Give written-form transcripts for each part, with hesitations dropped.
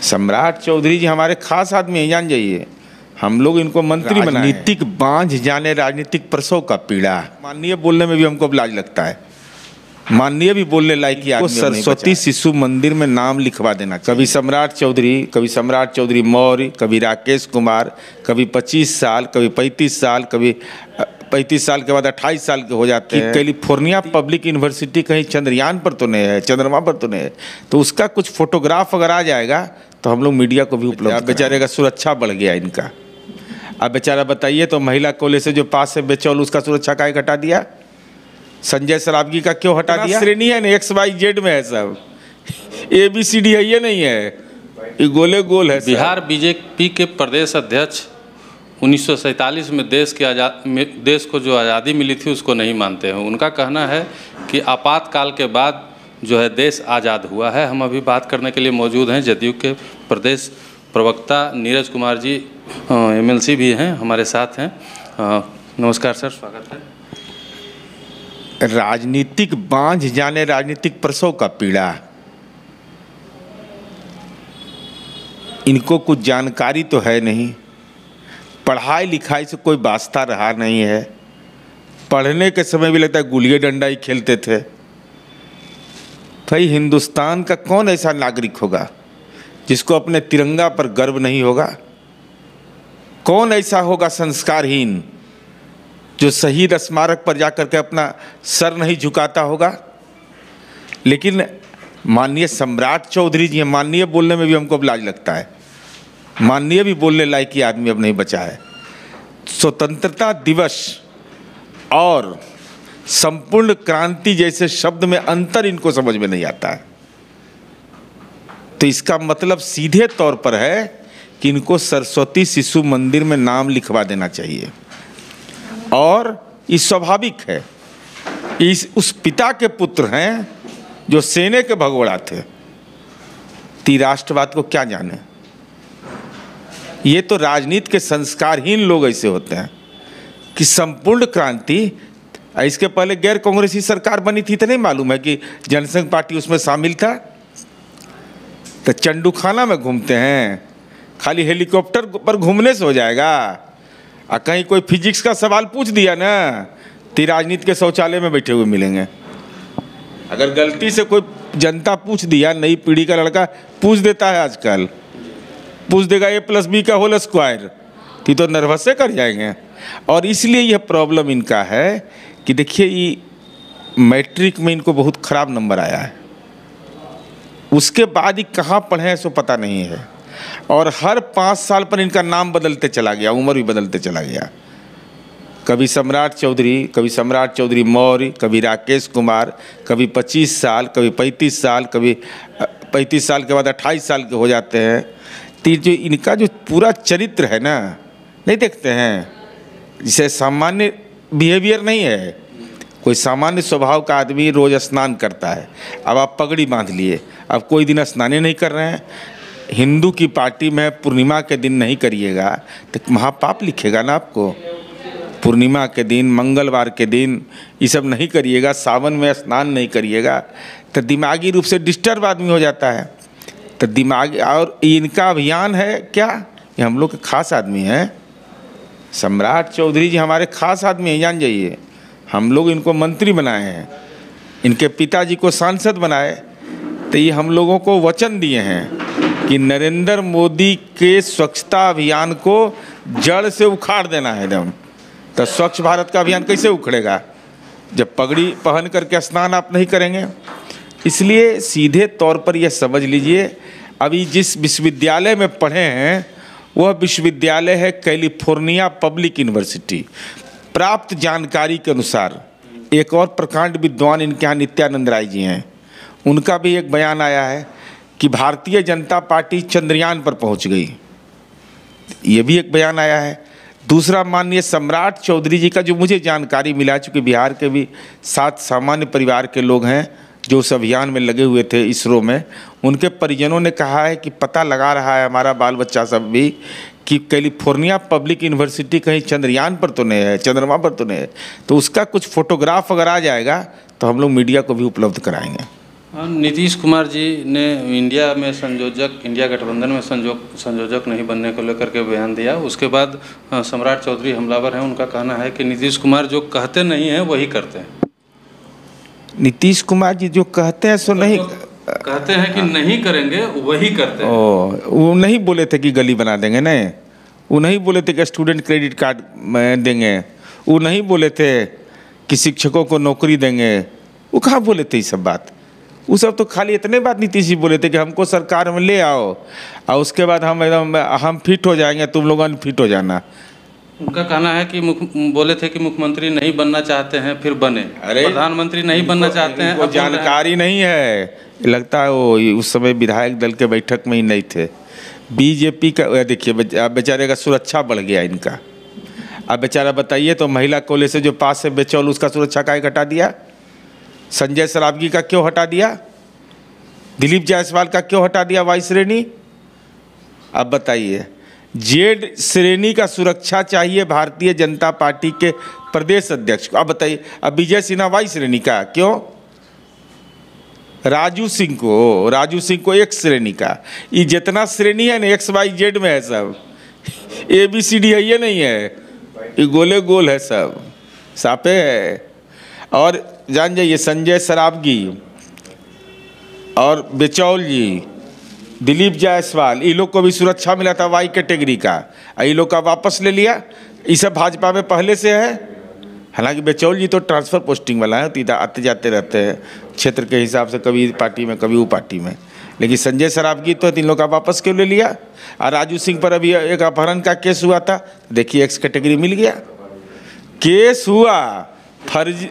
सम्राट चौधरी जी हमारे खास आदमी हैं, जान जाइए। हम लोग इनको मंत्री बनाए। राजनीतिक बांझ जाने राजनीतिक प्रसव का पीड़ा। माननीय बोलने में भी हमको लाज लगता है। माननीय भी बोलने लायक ही आदमी। सरस्वती शिशु मंदिर में नाम लिखवा देना। कभी सम्राट चौधरी मौर्य, कभी राकेश कुमार, कभी 25 साल, कभी 35 साल, कभी 35 साल के बाद 28 साल के हो जाते हैं। कैलिफोर्निया पब्लिक यूनिवर्सिटी कहीं चंद्रयान पर तो नहीं है, चंद्रमा पर तो नहीं है, तो उसका कुछ फोटोग्राफ अगर आ जाएगा तो हम लोग मीडिया को भी उपलब्ध। बेचारे का सुरक्षा बढ़ गया इनका। अब बेचारा बताइए तो महिला कॉलेज से जो पास है बेचौल, उसका सुरक्षा काहे हटा दिया? संजय सरावगी का क्यों हटा दिया? श्रेणी है ना, XYZ में है सब, ABCD है, ये नहीं है, ये गोले गोल है। बिहार बीजेपी के प्रदेश अध्यक्ष 1947 में देश को जो आज़ादी मिली थी उसको नहीं मानते हैं। उनका कहना है कि आपातकाल के बाद जो है देश आज़ाद हुआ है। हम अभी बात करने के लिए मौजूद हैं जदयू के प्रदेश प्रवक्ता नीरज कुमार जी, MLC भी हैं, हमारे साथ हैं। नमस्कार सर, स्वागत है। राजनीतिक बांझ जाने राजनीतिक प्रसव का पीड़ा। इनको कुछ जानकारी तो है नहीं, पढ़ाई लिखाई से कोई वास्ता रहा नहीं है। पढ़ने के समय भी लगता है गुलिया डंडा ही खेलते थे। भाई हिंदुस्तान का कौन ऐसा नागरिक होगा जिसको अपने तिरंगा पर गर्व नहीं होगा? कौन ऐसा होगा संस्कारहीन जो शहीद स्मारक पर जाकर के अपना सर नहीं झुकाता होगा? लेकिन माननीय सम्राट चौधरी जी, माननीय बोलने में भी हमको अब लाज लगता है। माननीय भी बोलने लायक ही आदमी अब नहीं बचा है। स्वतंत्रता दिवस और संपूर्ण क्रांति जैसे शब्द में अंतर इनको समझ में नहीं आता है। तो इसका मतलब सीधे तौर पर है कि इनको सरस्वती शिशु मंदिर में नाम लिखवा देना चाहिए। और ये स्वाभाविक है, उस पिता के पुत्र हैं जो सेने के भगोड़ा थे। राष्ट्रवाद को क्या जाने? ये तो राजनीति के संस्कारहीन लोग ऐसे होते हैं कि संपूर्ण क्रांति। इसके पहले गैर कांग्रेसी सरकार बनी थी तो नहीं मालूम है कि जनसंघ पार्टी उसमें शामिल था? तो चंडूखाना में घूमते हैं, खाली हेलीकॉप्टर पर घूमने से हो जाएगा? और कहीं कोई फिजिक्स का सवाल पूछ दिया ना तो राजनीति के शौचालय में बैठे हुए मिलेंगे। अगर गलती से कोई जनता पूछ दिया, नई पीढ़ी का लड़का पूछ देता है, आजकल पूछ देगा A+B का होल स्क्वायर, तो नर्वस से कर जाएंगे। और इसलिए यह प्रॉब्लम इनका है कि देखिए ये मैट्रिक में इनको बहुत ख़राब नंबर आया है, उसके बाद ही कहाँ पढ़े हैं सो पता नहीं है। और हर 5 साल पर इनका नाम बदलते चला गया, उम्र भी बदलते चला गया। कभी सम्राट चौधरी मौर्य, कभी राकेश कुमार, कभी 25 साल, कभी 35 साल, कभी 35 साल के बाद 28 साल के हो जाते हैं। तो जो इनका जो पूरा चरित्र है ना, नहीं देखते हैं, जिसे सामान्य बिहेवियर नहीं है। कोई सामान्य स्वभाव का आदमी रोज़ स्नान करता है, अब आप पगड़ी बांध लिए, अब कोई दिन स्नान नहीं कर रहे हैं। हिंदू की पार्टी में पूर्णिमा के दिन नहीं करिएगा तो महापाप लिखेगा ना आपको। पूर्णिमा के दिन, मंगलवार के दिन ये सब नहीं करिएगा, सावन में स्नान नहीं करिएगा, तो दिमागी रूप से डिस्टर्ब आदमी हो जाता है। तो दिमाग, और इनका अभियान है क्या? ये हम लोग के खास आदमी हैं। सम्राट चौधरी जी हमारे खास आदमी हैं, जान जाइए। हम लोग इनको मंत्री बनाए हैं, इनके पिताजी को सांसद बनाए। तो ये हम लोगों को वचन दिए हैं कि नरेंद्र मोदी के स्वच्छता अभियान को जड़ से उखाड़ देना है एकदम। तो स्वच्छ भारत का अभियान कैसे उखड़ेगा जब पगड़ी पहन करके स्नान आप नहीं करेंगे? इसलिए सीधे तौर पर यह समझ लीजिए, अभी जिस विश्वविद्यालय में पढ़े हैं वह विश्वविद्यालय है कैलिफोर्निया पब्लिक यूनिवर्सिटी। प्राप्त जानकारी के अनुसार एक और प्रकांड विद्वान इनके यहाँ नित्यानंद राय जी हैं, उनका भी एक बयान आया है कि भारतीय जनता पार्टी चंद्रयान पर पहुंच गई, ये भी एक बयान आया है। दूसरा, माननीय सम्राट चौधरी जी का जो मुझे जानकारी मिला, चूँकि बिहार के भी 7 सामान्य परिवार के लोग हैं जो उस अभियान में लगे हुए थे इसरो में, उनके परिजनों ने कहा है कि पता लगा रहा है हमारा बाल बच्चा सब भी कि कैलिफोर्निया पब्लिक यूनिवर्सिटी कहीं चंद्रयान पर तो नहीं है, चंद्रमा पर तो नहीं है, तो उसका कुछ फोटोग्राफ अगर आ जाएगा तो हम लोग मीडिया को भी उपलब्ध कराएंगे। नीतीश कुमार जी ने इंडिया गठबंधन में संयोजक नहीं बनने को लेकर के बयान दिया। उसके बाद सम्राट चौधरी हमलावर हैं, उनका कहना है कि नीतीश कुमार जो कहते नहीं हैं वही करते हैं। नीतीश कुमार जी जो कहते हैं सो नहीं कहते हैं कि नहीं करेंगे, वही करते हैं। वो नहीं बोले थे कि गली बना देंगे, नहीं वो नहीं बोले थे कि स्टूडेंट क्रेडिट कार्ड देंगे, वो नहीं बोले थे कि शिक्षकों को नौकरी देंगे, वो कहाँ बोले थे ये सब बात। वो सब तो खाली इतने बात नीतीश जी बोले थे कि हमको सरकार में ले आओ और उसके बाद हम फिट हो जाएंगे, तुम लोग अनफिट हो जाना। उनका कहना है कि बोले थे कि मुख्यमंत्री नहीं बनना चाहते हैं, फिर बने। अरे प्रधानमंत्री नहीं बनना चाहते हैं, जानकारी नहीं है। लगता है वो उस समय विधायक दल के बैठक में ही नहीं थे। बीजेपी का देखिए बेचारे का सुरक्षा बढ़ गया इनका। अब बेचारा बताइए तो महिला कॉलेज से जो पास है बेचौल, उसका सुरक्षा काहे हटा दिया? संजय सरावगी का क्यों हटा दिया? दिलीप जायसवाल का क्यों हटा दिया वाई श्रेणी? अब बताइए, जेड श्रेणी का सुरक्षा चाहिए भारतीय जनता पार्टी के प्रदेश अध्यक्ष को। अब बताइए, अब विजय सिन्हा वाई श्रेणी का क्यों? राजू सिंह को एक श्रेणी का। ये जितना श्रेणी है ना XYZ में है सब, ABCD है, ये नहीं है, ये गोले गोल है, सब सापे है। और जान जाइए संजय सरावगी और बेचौल जी, दिलीप जायसवाल, ये लोग को भी सुरक्षा मिला था वाई कैटेगरी का, ये लोग का वापस ले लिया। ये सब भाजपा में पहले से है। हालांकि बेचौल जी तो ट्रांसफ़र पोस्टिंग वाला है, तो आते जाते रहते हैं क्षेत्र के हिसाब से, कभी पार्टी में कभी वो पार्टी में। लेकिन संजय सरावगी तो इन लोग का वापस क्यों ले लिया? और राजू सिंह पर अभी एक अपहरण का केस हुआ था, देखिए X कैटेगरी मिल गया। केस हुआ फर्जी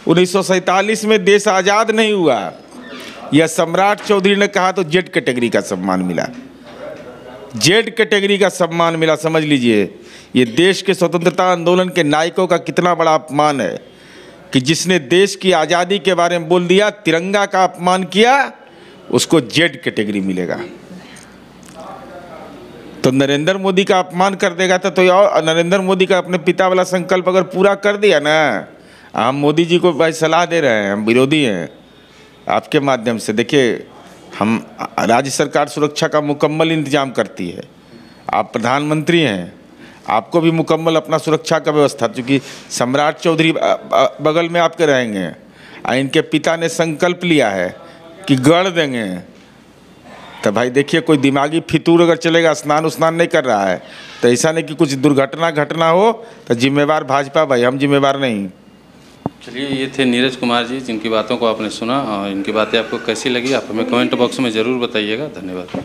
1947 में देश आज़ाद नहीं हुआ। यह सम्राट चौधरी ने कहा तो जेड कैटेगरी का सम्मान मिला, जेड कैटेगरी का सम्मान मिला। समझ लीजिए, ये देश के स्वतंत्रता आंदोलन के नायकों का कितना बड़ा अपमान है कि जिसने देश की आज़ादी के बारे में बोल दिया, तिरंगा का अपमान किया, उसको जेड कैटेगरी मिलेगा। तो नरेंद्र मोदी का अपमान कर देगा तो नरेंद्र मोदी का अपने पिता वाला संकल्प अगर पूरा कर दिया ना, हम मोदी जी को भाई सलाह दे रहे हैं, हम विरोधी हैं आपके माध्यम से। देखिए, हम राज्य सरकार सुरक्षा का मुकम्मल इंतजाम करती है, आप प्रधानमंत्री हैं, आपको भी मुकम्मल अपना सुरक्षा का व्यवस्था, क्योंकि सम्राट चौधरी बगल में आपके रहेंगे। इनके पिता ने संकल्प लिया है कि गढ़ देंगे। तो भाई देखिए, कोई दिमागी फितूर अगर चलेगा, स्नान नहीं कर रहा है, तो ऐसा नहीं कि कुछ दुर्घटना घटना हो तो जिम्मेवार भाजपा, भाई हम जिम्मेवार नहीं। चलिए, ये थे नीरज कुमार जी, जिनकी बातों को आपने सुना और इनकी बातें आपको कैसी लगी, आप हमें कमेंट बॉक्स में ज़रूर बताइएगा। धन्यवाद।